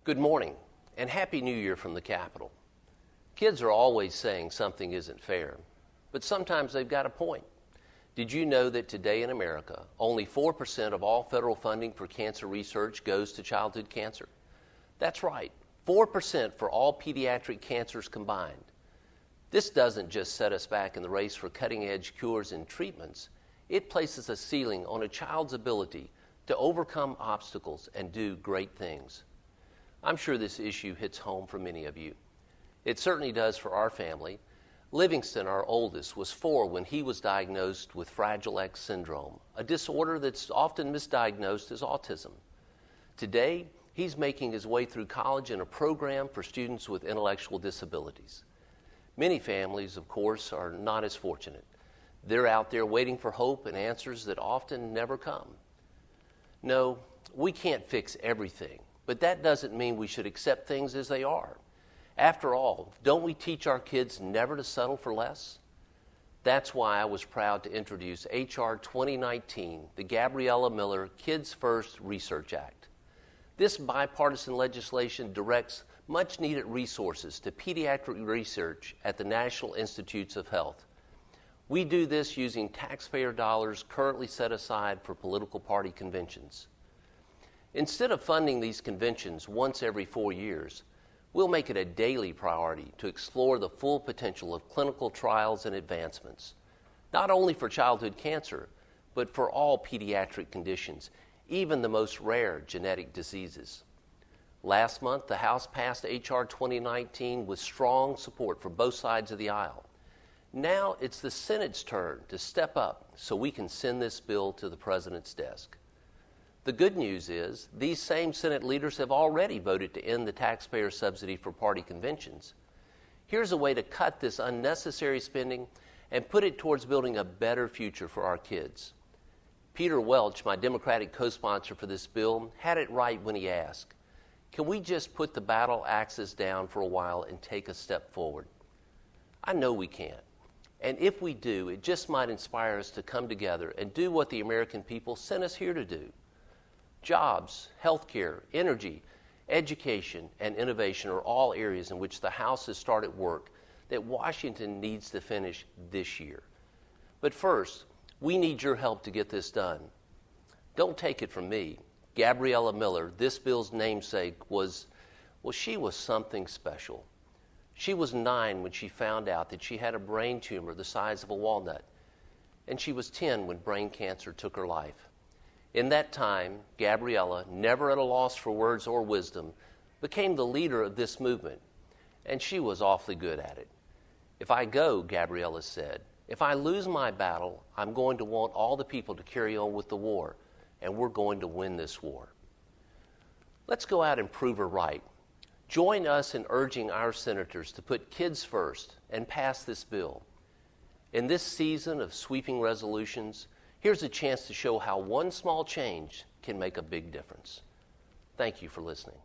Good morning, and Happy New Year from the Capitol. Kids are always saying something isn't fair, but sometimes they've got a point. Did you know that today in America, only 4% of all federal funding for cancer research goes to childhood cancer? That's right, 4% for all pediatric cancers combined. This doesn't just set us back in the race for cutting-edge cures and treatments. It places a ceiling on a child's ability to overcome obstacles and do great things. I'm sure this issue hits home for many of you. It certainly does for our family. Livingston, our oldest, was 4 when he was diagnosed with Fragile X syndrome, a disorder that's often misdiagnosed as autism. Today, he's making his way through college in a program for students with intellectual disabilities. Many families, of course, are not as fortunate. They're out there waiting for hope and answers that often never come. No, we can't fix everything, but that doesn't mean we should accept things as they are. After all, don't we teach our kids never to settle for less? That's why I was proud to introduce H.R. 2019, the Gabriella Miller Kids First Research Act. This bipartisan legislation directs much-needed resources to pediatric research at the National Institutes of Health. We do this using taxpayer dollars currently set aside for political party conventions. Instead of funding these conventions once every 4 years, we'll make it a daily priority to explore the full potential of clinical trials and advancements, not only for childhood cancer, but for all pediatric conditions, even the most rare genetic diseases. Last month, the House passed H.R. 2019 with strong support from both sides of the aisle. Now it's the Senate's turn to step up so we can send this bill to the President's desk. The good news is these same Senate leaders have already voted to end the taxpayer subsidy for party conventions. Here's a way to cut this unnecessary spending and put it towards building a better future for our kids. Peter Welch, my Democratic co-sponsor for this bill, had it right when he asked, can we just put the battle axes down for a while and take a step forward? I know we can't. And if we do, it just might inspire us to come together and do what the American people sent us here to do. Jobs, healthcare, energy, education, and innovation are all areas in which the House has started work that Washington needs to finish this year. But first, we need your help to get this done. Don't take it from me. Gabriella Miller, this bill's namesake, she was something special. She was 9 when she found out that she had a brain tumor the size of a walnut, and she was 10 when brain cancer took her life. In that time, Gabriella, never at a loss for words or wisdom, became the leader of this movement, and she was awfully good at it. If I go, Gabriella said, if I lose my battle, I'm going to want all the people to carry on with the war, and we're going to win this war. Let's go out and prove her right. Join us in urging our senators to put kids first and pass this bill. In this season of sweeping resolutions, here's a chance to show how one small change can make a big difference. Thank you for listening.